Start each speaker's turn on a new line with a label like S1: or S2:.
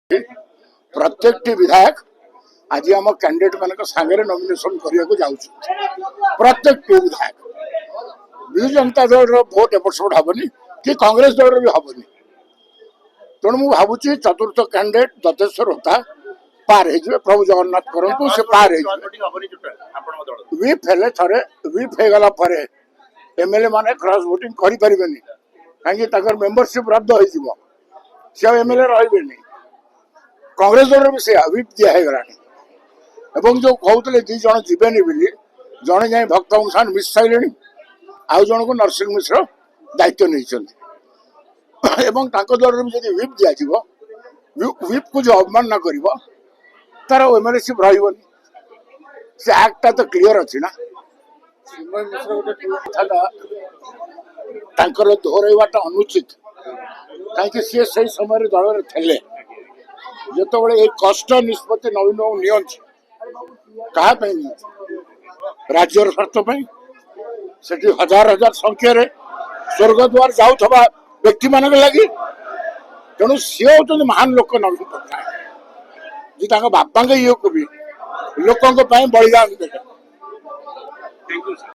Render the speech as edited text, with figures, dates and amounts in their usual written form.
S1: प्रत्येक विधायक आज आम कैंडिडेट मान सागर नॉमिनेशन करने प्रत्येक विधायक विजु जनता दल भोट एपट सेपट हेनी कि कांग्रेस दल भी हेनी तेणु मुझे भावुँ चतुर्थ कैंडिडेट दतेश्वर होता पार हो प्रभु जगन्नाथ करूँ से पार व्हिप हेले थे व्हिप हो गला एमएलए माने क्रॉस वोटिंग करें कहीं मेंबरशिप रद्द हो एमएलए रे कांग्रेस दल भी से व्हिप दिगला जो कहते दी जन जीवेनि बोली जड़े जाए भक्त साथ मिस सारे आउ जन को नरसिंह मिश्र दायित्व नहीं दल भी जब व्हिप दिज्व व्हिप को जो अवमानना कर तार एमएलएशिप रही से एक्टा तो क्लीयर अच्छी ना दोहरवाटा अनुचित कहीं सी से समय दल थे जो ये कष्ट निष्पत्ति नवीन बाबू नि क्या राज्यर स्वार्थ से हजार हजार संख्यार स्वर्गद्वार जाऊा व्यक्ति मान लगी तेणु सी हूँ महान लोक नवीन पट्टनायक जी बापा ये को भी लोकों बलिदान देखे।